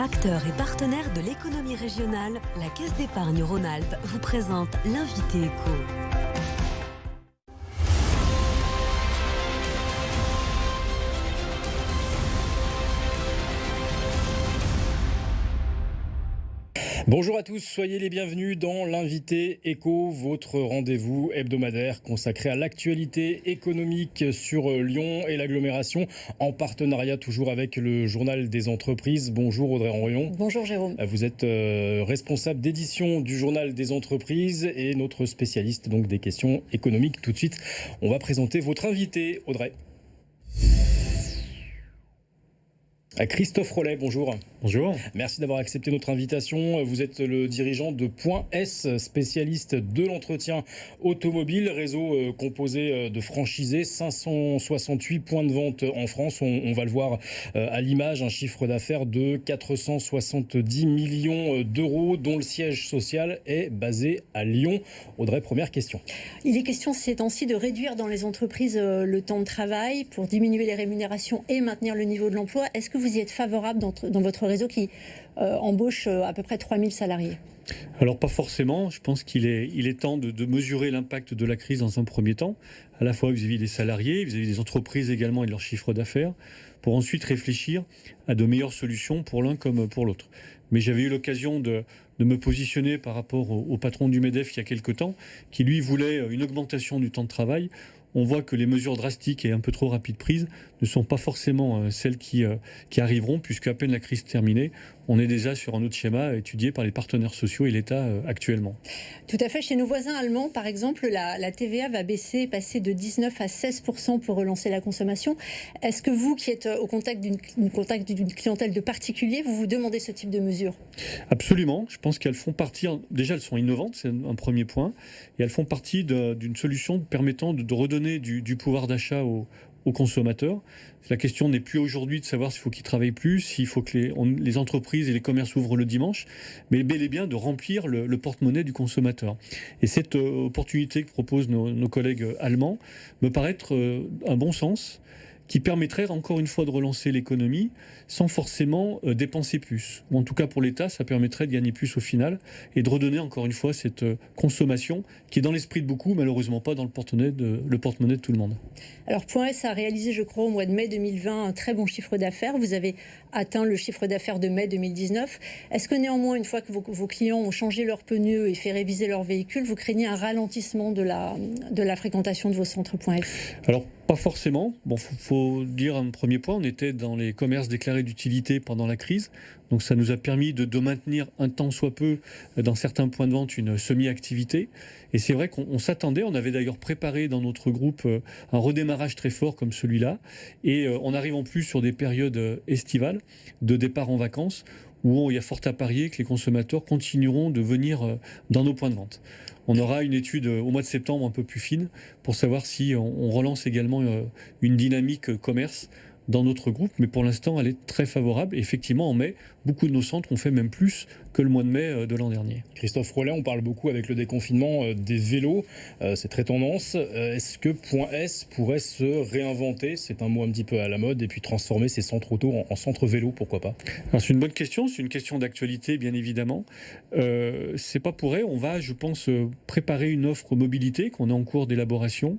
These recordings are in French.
Acteur et partenaire de l'économie régionale, la Caisse d'épargne Rhône-Alpes vous présente l'invité éco. Bonjour à tous, soyez les bienvenus dans l'invité éco, votre rendez-vous hebdomadaire consacré à l'actualité économique sur Lyon et l'agglomération, en partenariat toujours avec le Journal des entreprises. Bonjour Audrey Henrion. Bonjour Jérôme. Vous êtes responsable d'édition du Journal des entreprises et notre spécialiste donc des questions économiques. Tout de suite, on va présenter votre invité, Audrey. Christophe Rollet, bonjour. Bonjour. Merci d'avoir accepté notre invitation. Vous êtes le dirigeant de Point S, spécialiste de l'entretien automobile, réseau composé de franchisés, 568 points de vente en France. On va le voir à l'image, un chiffre d'affaires de 470 millions d'euros, dont le siège social est basé à Lyon. Audrey, première question. Il est question ces temps-ci de réduire dans les entreprises le temps de travail pour diminuer les rémunérations et maintenir le niveau de l'emploi. Est-ce que vous y êtes favorable dans votre réseau qui embauche à peu près 3000 salariés? Alors pas forcément, je pense qu'il est temps de mesurer l'impact de la crise dans un premier temps, à la fois vis-à-vis des salariés, vis-à-vis des entreprises également et de leur chiffre d'affaires, pour ensuite réfléchir à de meilleures solutions pour l'un comme pour l'autre. Mais j'avais eu l'occasion de me positionner par rapport au patron du MEDEF il y a quelque temps, qui lui voulait une augmentation du temps de travail. On voit que les mesures drastiques et un peu trop rapides prises ne sont pas forcément celles qui arriveront, puisque à peine la crise terminée, on est déjà sur un autre schéma étudié par les partenaires sociaux et l'État actuellement. Tout à fait. Chez nos voisins allemands, par exemple, la TVA va passer de 19 à 16% pour relancer la consommation. Est-ce que vous, qui êtes au contact d'une clientèle de particuliers, vous vous demandez ce type de mesures? Absolument. Je pense qu'elles font partie, déjà elles sont innovantes, c'est un premier point, et elles font partie d'une solution permettant de redonner du pouvoir d'achat aux consommateurs. La question n'est plus aujourd'hui de savoir s'il faut qu'ils travaillent plus, s'il faut que les entreprises et les commerces ouvrent le dimanche, mais bel et bien de remplir le porte-monnaie du consommateur. Et cette opportunité que proposent nos collègues allemands me paraît être un bon sens, qui permettrait encore une fois de relancer l'économie sans forcément dépenser plus. Ou en tout cas pour l'État, ça permettrait de gagner plus au final et de redonner encore une fois cette consommation qui est dans l'esprit de beaucoup, malheureusement pas dans le porte-monnaie de tout le monde. Alors Point S a réalisé, je crois, au mois de mai 2020 un très bon chiffre d'affaires. Vous avez atteint le chiffre d'affaires de mai 2019. Est-ce que néanmoins, une fois que vos clients ont changé leurs pneus et fait réviser leurs véhicules, vous craignez un ralentissement de la fréquentation de vos centres Point S? Alors, pas forcément. Bon, faut dire un premier point, on était dans les commerces déclarés d'utilité pendant la crise, donc ça nous a permis de maintenir un temps soit peu dans certains points de vente une semi-activité. Et c'est vrai qu'on s'attendait, on avait d'ailleurs préparé dans notre groupe un redémarrage très fort comme celui-là, et on arrive en plus sur des périodes estivales de départ en vacances, où il y a fort à parier que les consommateurs continueront de venir dans nos points de vente. On aura une étude au mois de septembre un peu plus fine pour savoir si on relance également une dynamique commerce dans notre groupe, mais pour l'instant elle est très favorable. Et effectivement en mai, beaucoup de nos centres ont fait même plus que le mois de mai de l'an dernier. Christophe Rollet, on parle beaucoup avec le déconfinement des vélos, c'est très tendance. Est-ce que Point S pourrait se réinventer, c'est un mot un petit peu à la mode, et puis transformer ses centres auto en centres vélo, pourquoi pas? Alors c'est une bonne question, c'est une question d'actualité bien évidemment. C'est pas pour rien, on va je pense préparer une offre mobilité qu'on est en cours d'élaboration.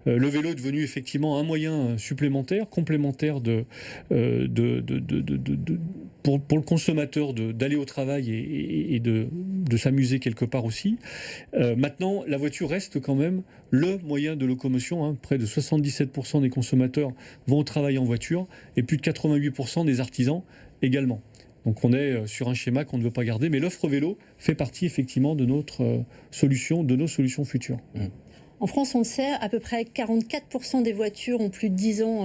Le vélo est devenu effectivement un moyen supplémentaire, complémentaire pour le consommateur d'aller au travail et de s'amuser quelque part aussi. Maintenant, la voiture reste quand même le moyen de locomotion. Hein. Près de 77% des consommateurs vont au travail en voiture et plus de 88% des artisans également. Donc on est sur un schéma qu'on ne veut pas garder, mais l'offre vélo fait partie effectivement de notre solution, de nos solutions futures. En France, on le sait, à peu près 44% des voitures ont plus de 10 ans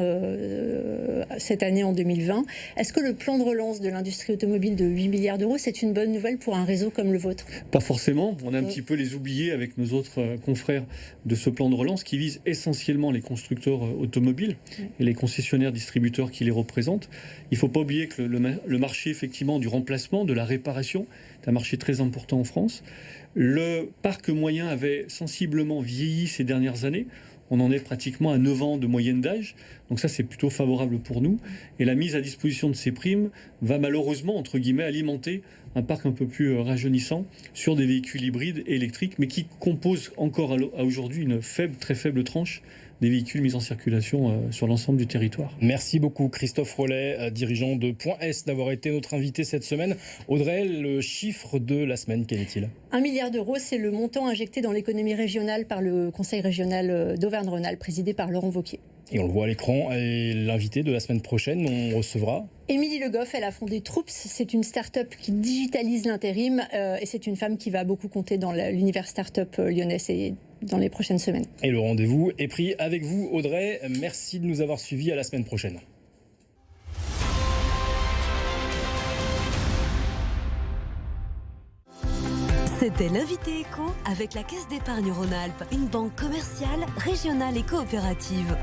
cette année en 2020. Est-ce que le plan de relance de l'industrie automobile de 8 milliards d'euros, c'est une bonne nouvelle pour un réseau comme le vôtre? Pas forcément. On a un petit peu les oubliés avec nos autres confrères de ce plan de relance qui vise essentiellement les constructeurs automobiles et les concessionnaires distributeurs qui les représentent. Il ne faut pas oublier que le marché effectivement du remplacement, de la réparation, est un marché très important en France. Le parc moyen avait sensiblement vieilli ces dernières années. On en est pratiquement à 9 ans de moyenne d'âge. Donc ça, c'est plutôt favorable pour nous. Et la mise à disposition de ces primes va malheureusement, entre guillemets, alimenter un parc un peu plus rajeunissant sur des véhicules hybrides et électriques, mais qui composent encore à aujourd'hui une très faible tranche des véhicules mis en circulation sur l'ensemble du territoire. Merci beaucoup Christophe Rollet, dirigeant de Point S, d'avoir été notre invité cette semaine. Audrey, le chiffre de la semaine, quel est-il ? 1 milliard d'euros, c'est le montant injecté dans l'économie régionale par le Conseil régional d'Auvergne-Rhône-Alpes, présidé par Laurent Wauquiez. Et on le voit à l'écran, et l'invité de la semaine prochaine, on recevra... Émilie Le Goff, elle a fondé Troops, c'est une start-up qui digitalise l'intérim et c'est une femme qui va beaucoup compter dans l'univers start-up lyonnais et dans les prochaines semaines. Et le rendez-vous est pris avec vous, Audrey. Merci de nous avoir suivis, à la semaine prochaine. C'était l'invité éco avec la Caisse d'épargne Rhône-Alpes, une banque commerciale, régionale et coopérative.